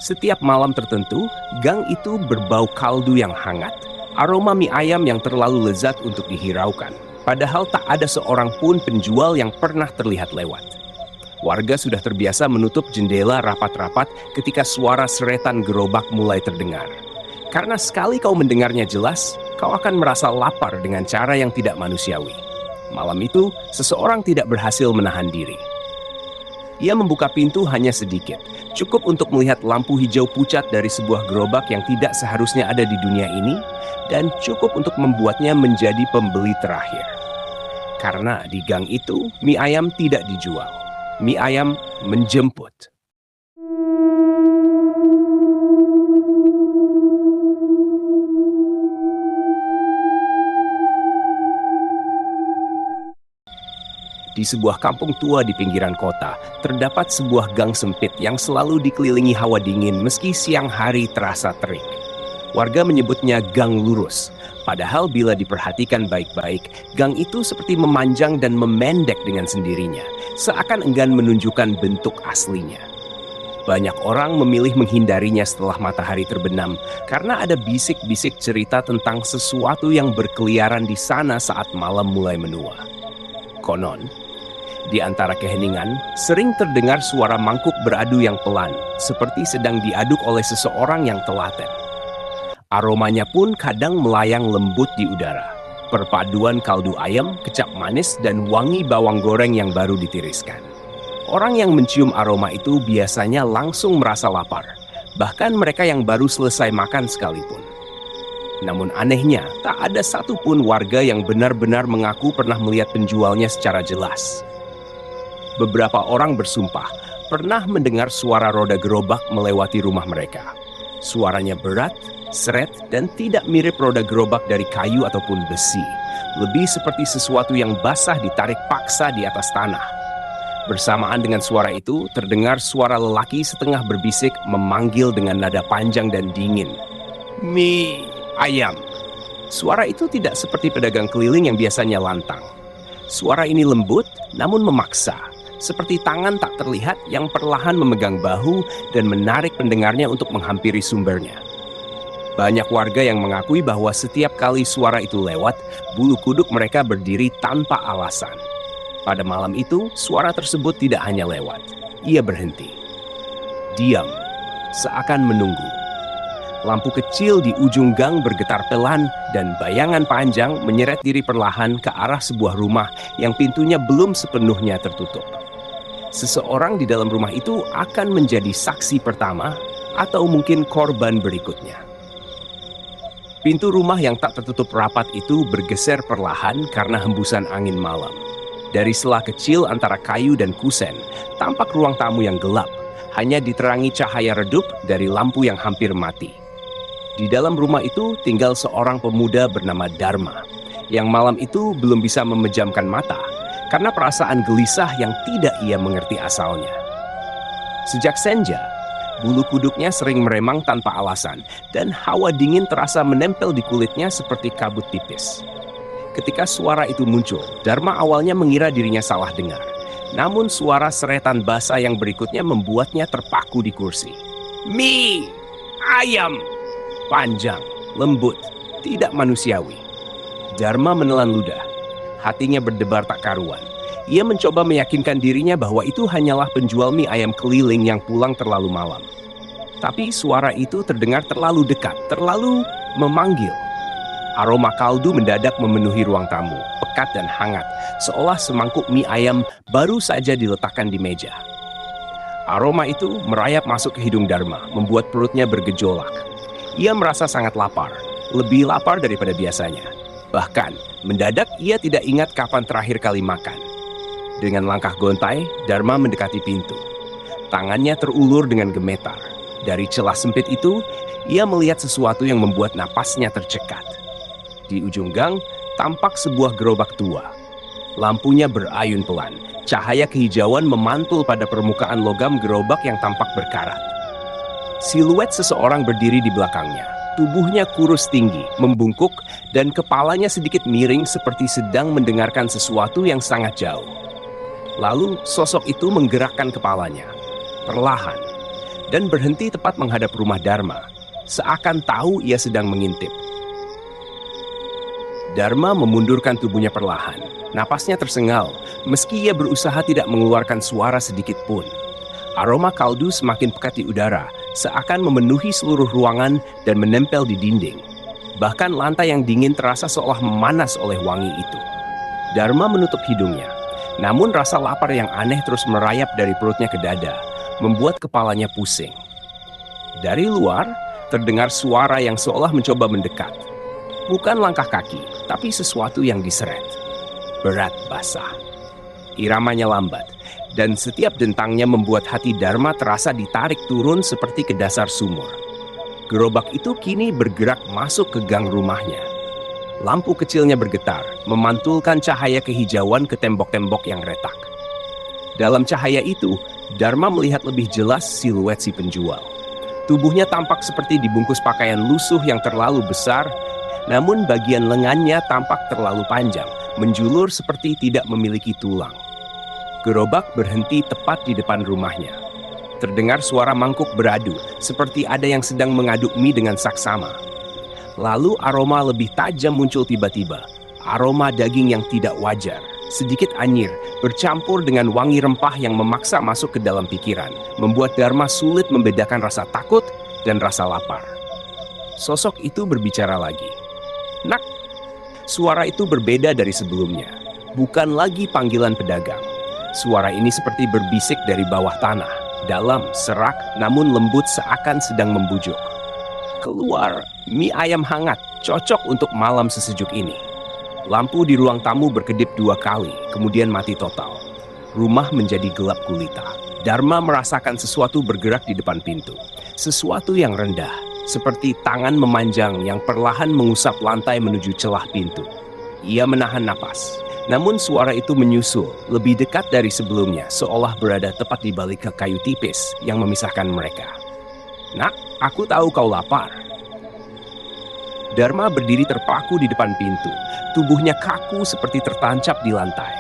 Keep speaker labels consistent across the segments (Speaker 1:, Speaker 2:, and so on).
Speaker 1: Setiap malam tertentu, gang itu berbau kaldu yang hangat. Aroma mie ayam yang terlalu lezat untuk dihiraukan. Padahal tak ada seorang pun penjual yang pernah terlihat lewat. Warga sudah terbiasa menutup jendela rapat-rapat ketika suara seretan gerobak mulai terdengar. Karena sekali kau mendengarnya jelas, kau akan merasa lapar dengan cara yang tidak manusiawi. Malam itu, seseorang tidak berhasil menahan diri. Ia membuka pintu hanya sedikit, cukup untuk melihat lampu hijau pucat dari sebuah gerobak yang tidak seharusnya ada di dunia ini, dan cukup untuk membuatnya menjadi pembeli terakhir. Karena di gang itu, mie ayam tidak dijual. Mie ayam menjemput. Di sebuah kampung tua di pinggiran kota, terdapat sebuah gang sempit yang selalu dikelilingi hawa dingin meski siang hari terasa terik. Warga menyebutnya gang lurus, padahal bila diperhatikan baik-baik, gang itu seperti memanjang dan memendek dengan sendirinya, seakan enggan menunjukkan bentuk aslinya. Banyak orang memilih menghindarinya setelah matahari terbenam karena ada bisik-bisik cerita tentang sesuatu yang berkeliaran di sana saat malam mulai menua. Konon, di antara keheningan, sering terdengar suara mangkuk beradu yang pelan, seperti sedang diaduk oleh seseorang yang telaten. Aromanya pun kadang melayang lembut di udara. Perpaduan kaldu ayam, kecap manis, dan wangi bawang goreng yang baru ditiriskan. Orang yang mencium aroma itu biasanya langsung merasa lapar, bahkan mereka yang baru selesai makan sekalipun. Namun anehnya, tak ada satupun warga yang benar-benar mengaku pernah melihat penjualnya secara jelas. Beberapa orang bersumpah pernah mendengar suara roda gerobak melewati rumah mereka. Suaranya berat, seret, dan tidak mirip roda gerobak dari kayu ataupun besi. Lebih seperti sesuatu yang basah ditarik paksa di atas tanah. Bersamaan dengan suara itu, terdengar suara lelaki setengah berbisik memanggil dengan nada panjang dan dingin. "Mie ayam." Suara itu tidak seperti pedagang keliling yang biasanya lantang. Suara ini lembut, namun memaksa. Seperti tangan tak terlihat yang perlahan memegang bahu dan menarik pendengarnya untuk menghampiri sumbernya. Banyak warga yang mengakui bahwa setiap kali suara itu lewat, bulu kuduk mereka berdiri tanpa alasan. Pada malam itu, suara tersebut tidak hanya lewat. Ia berhenti. Diam, seakan menunggu. Lampu kecil di ujung gang bergetar pelan dan bayangan panjang menyeret diri perlahan ke arah sebuah rumah yang pintunya belum sepenuhnya tertutup. Seseorang di dalam rumah itu akan menjadi saksi pertama atau mungkin korban berikutnya. Pintu rumah yang tak tertutup rapat itu bergeser perlahan karena hembusan angin malam. Dari sela kecil antara kayu dan kusen, tampak ruang tamu yang gelap, hanya diterangi cahaya redup dari lampu yang hampir mati. Di dalam rumah itu tinggal seorang pemuda bernama Dharma, yang malam itu belum bisa memejamkan mata, karena perasaan gelisah yang tidak ia mengerti asalnya. Sejak senja, bulu kuduknya sering meremang tanpa alasan, dan hawa dingin terasa menempel di kulitnya seperti kabut tipis. Ketika suara itu muncul, Dharma awalnya mengira dirinya salah dengar. Namun suara seretan basa yang berikutnya membuatnya terpaku di kursi. "Mie ayam!" Panjang, lembut, tidak manusiawi. Dharma menelan ludah. Hatinya berdebar tak karuan. Ia mencoba meyakinkan dirinya bahwa itu hanyalah penjual mie ayam keliling yang pulang terlalu malam. Tapi suara itu terdengar terlalu dekat, terlalu memanggil. Aroma kaldu mendadak memenuhi ruang tamu, pekat dan hangat, seolah semangkuk mie ayam baru saja diletakkan di meja. Aroma itu merayap masuk ke hidung Dharma, membuat perutnya bergejolak. Ia merasa sangat lapar, lebih lapar daripada biasanya. Bahkan, mendadak ia tidak ingat kapan terakhir kali makan. Dengan langkah gontai, Dharma mendekati pintu. Tangannya terulur dengan gemetar. Dari celah sempit itu, ia melihat sesuatu yang membuat napasnya tercekat. Di ujung gang, tampak sebuah gerobak tua. Lampunya berayun pelan. Cahaya kehijauan memantul pada permukaan logam gerobak yang tampak berkarat. Siluet seseorang berdiri di belakangnya. Tubuhnya kurus tinggi, membungkuk, dan kepalanya sedikit miring seperti sedang mendengarkan sesuatu yang sangat jauh. Lalu sosok itu menggerakkan kepalanya. Perlahan, dan berhenti tepat menghadap rumah Dharma, seakan tahu ia sedang mengintip. Dharma memundurkan tubuhnya perlahan. Napasnya tersengal, meski ia berusaha tidak mengeluarkan suara sedikit pun. Aroma kaldu semakin pekat di udara, seakan memenuhi seluruh ruangan dan menempel di dinding. Bahkan lantai yang dingin terasa seolah memanas oleh wangi itu. Dharma menutup hidungnya, namun rasa lapar yang aneh terus merayap dari perutnya ke dada, membuat kepalanya pusing. Dari luar, terdengar suara yang seolah mencoba mendekat. Bukan langkah kaki, tapi sesuatu yang diseret. Berat basah. Iramanya lambat, dan setiap dentangnya membuat hati Dharma terasa ditarik turun seperti ke dasar sumur. Gerobak itu kini bergerak masuk ke gang rumahnya. Lampu kecilnya bergetar, memantulkan cahaya kehijauan ke tembok-tembok yang retak. Dalam cahaya itu, Dharma melihat lebih jelas siluet si penjual. Tubuhnya tampak seperti dibungkus pakaian lusuh yang terlalu besar, namun bagian lengannya tampak terlalu panjang, menjulur seperti tidak memiliki tulang. Gerobak berhenti tepat di depan rumahnya. Terdengar suara mangkuk beradu, seperti ada yang sedang mengaduk mie dengan saksama. Lalu aroma lebih tajam muncul tiba-tiba. Aroma daging yang tidak wajar, sedikit anyir, bercampur dengan wangi rempah yang memaksa masuk ke dalam pikiran, membuat Dharma sulit membedakan rasa takut dan rasa lapar. Sosok itu berbicara lagi. "Nak!" Suara itu berbeda dari sebelumnya. Bukan lagi panggilan pedagang. Suara ini seperti berbisik dari bawah tanah, dalam, serak, namun lembut seakan sedang membujuk. "Keluar, mie ayam hangat, cocok untuk malam sesejuk ini." Lampu di ruang tamu berkedip 2 kali, kemudian mati total. Rumah menjadi gelap gulita. Dharma merasakan sesuatu bergerak di depan pintu. Sesuatu yang rendah, seperti tangan memanjang yang perlahan mengusap lantai menuju celah pintu. Ia menahan napas. Namun suara itu menyusul, lebih dekat dari sebelumnya, seolah berada tepat di balik kayu tipis yang memisahkan mereka. "Nak, aku tahu kau lapar." Dharma berdiri terpaku di depan pintu. Tubuhnya kaku seperti tertancap di lantai.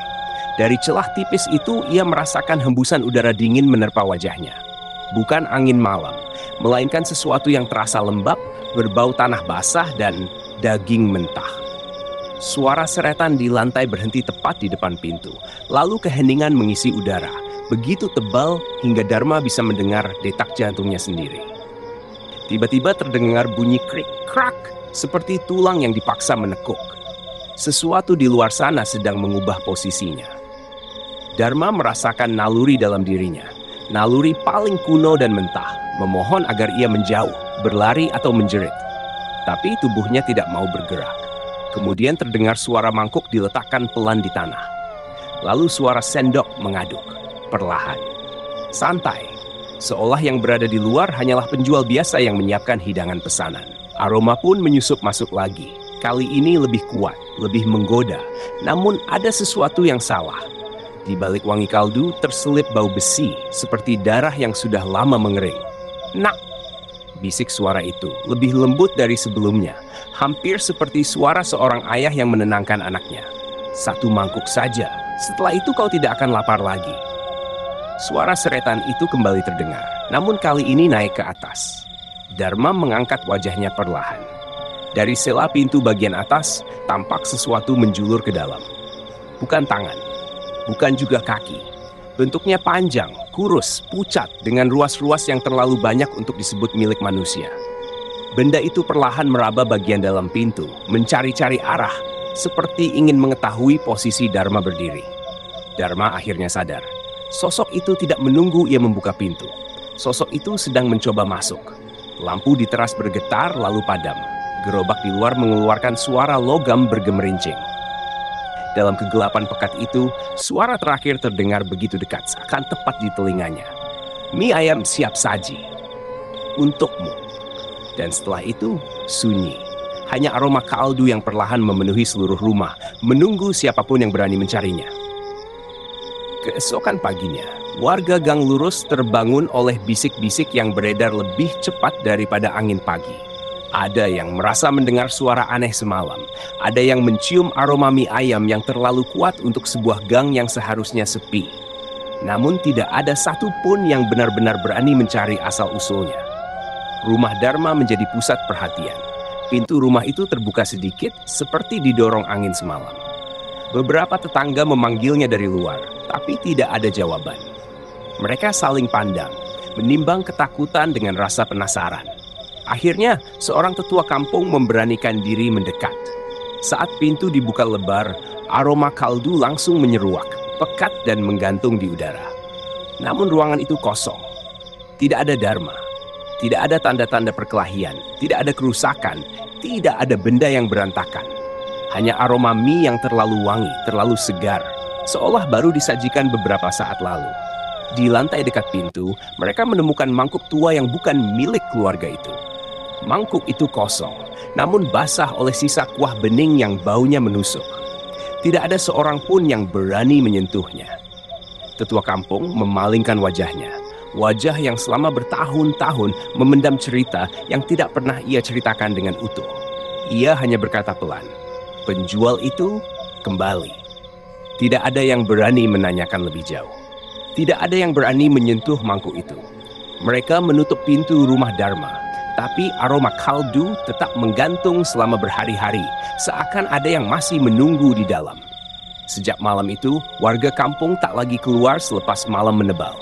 Speaker 1: Dari celah tipis itu, ia merasakan hembusan udara dingin menerpa wajahnya. Bukan angin malam, melainkan sesuatu yang terasa lembab, berbau tanah basah dan daging mentah. Suara seretan di lantai berhenti tepat di depan pintu. Lalu keheningan mengisi udara, begitu tebal hingga Dharma bisa mendengar detak jantungnya sendiri. Tiba-tiba terdengar bunyi krik-krak, seperti tulang yang dipaksa menekuk. Sesuatu di luar sana sedang mengubah posisinya. Dharma merasakan naluri dalam dirinya. Naluri paling kuno dan mentah, memohon agar ia menjauh, berlari atau menjerit. Tapi tubuhnya tidak mau bergerak. Kemudian terdengar suara mangkuk diletakkan pelan di tanah. Lalu suara sendok mengaduk, perlahan. Santai, seolah yang berada di luar hanyalah penjual biasa yang menyiapkan hidangan pesanan. Aroma pun menyusup masuk lagi. Kali ini lebih kuat, lebih menggoda. Namun ada sesuatu yang salah. Di balik wangi kaldu terselip bau besi, seperti darah yang sudah lama mengering. "Nak!" bisik suara itu, lebih lembut dari sebelumnya. Hampir seperti suara seorang ayah yang menenangkan anaknya. "Satu mangkuk saja, setelah itu kau tidak akan lapar lagi." Suara seretan itu kembali terdengar, namun kali ini naik ke atas. Dharma mengangkat wajahnya perlahan. Dari sela pintu bagian atas, tampak sesuatu menjulur ke dalam. Bukan tangan, bukan juga kaki. Bentuknya panjang, kurus, pucat, dengan ruas-ruas yang terlalu banyak untuk disebut milik manusia. Benda itu perlahan meraba bagian dalam pintu, mencari-cari arah, seperti ingin mengetahui posisi Dharma berdiri. Dharma akhirnya sadar. Sosok itu tidak menunggu ia membuka pintu. Sosok itu sedang mencoba masuk. Lampu di teras bergetar lalu padam. Gerobak di luar mengeluarkan suara logam bergemerincing. Dalam kegelapan pekat itu, suara terakhir terdengar begitu dekat, seakan tepat di telinganya. "Mie ayam siap saji. Untukmu." Dan setelah itu, sunyi. Hanya aroma kaldu yang perlahan memenuhi seluruh rumah, menunggu siapapun yang berani mencarinya. Keesokan paginya, warga Gang Lurus terbangun oleh bisik-bisik yang beredar lebih cepat daripada angin pagi. Ada yang merasa mendengar suara aneh semalam. Ada yang mencium aroma mie ayam yang terlalu kuat untuk sebuah gang yang seharusnya sepi. Namun tidak ada satupun yang benar-benar berani mencari asal-usulnya. Rumah Dharma menjadi pusat perhatian. Pintu rumah itu terbuka sedikit seperti didorong angin semalam. Beberapa tetangga memanggilnya dari luar, tapi tidak ada jawaban. Mereka saling pandang, menimbang ketakutan dengan rasa penasaran. Akhirnya, seorang tetua kampung memberanikan diri mendekat. Saat pintu dibuka lebar, aroma kaldu langsung menyeruak, pekat dan menggantung di udara. Namun ruangan itu kosong. Tidak ada Dharma. Tidak ada tanda-tanda perkelahian, tidak ada kerusakan, tidak ada benda yang berantakan. Hanya aroma mie yang terlalu wangi, terlalu segar, seolah baru disajikan beberapa saat lalu. Di lantai dekat pintu, mereka menemukan mangkuk tua yang bukan milik keluarga itu. Mangkuk itu kosong, namun basah oleh sisa kuah bening yang baunya menusuk. Tidak ada seorang pun yang berani menyentuhnya. Tetua kampung memalingkan wajahnya. Wajah yang selama bertahun-tahun memendam cerita yang tidak pernah ia ceritakan dengan utuh. Ia hanya berkata pelan, "Penjual itu kembali." Tidak ada yang berani menanyakan lebih jauh. Tidak ada yang berani menyentuh mangkuk itu. Mereka menutup pintu rumah Dharma, tapi aroma kaldu tetap menggantung selama berhari-hari, seakan ada yang masih menunggu di dalam. Sejak malam itu, warga kampung tak lagi keluar selepas malam menebal.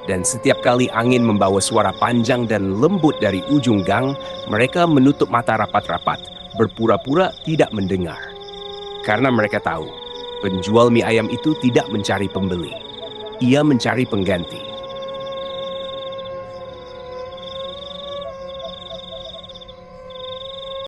Speaker 1: Dan setiap kali angin membawa suara panjang dan lembut dari ujung gang, mereka menutup mata rapat-rapat, berpura-pura tidak mendengar. Karena mereka tahu, penjual mie ayam itu tidak mencari pembeli. Ia mencari pengganti.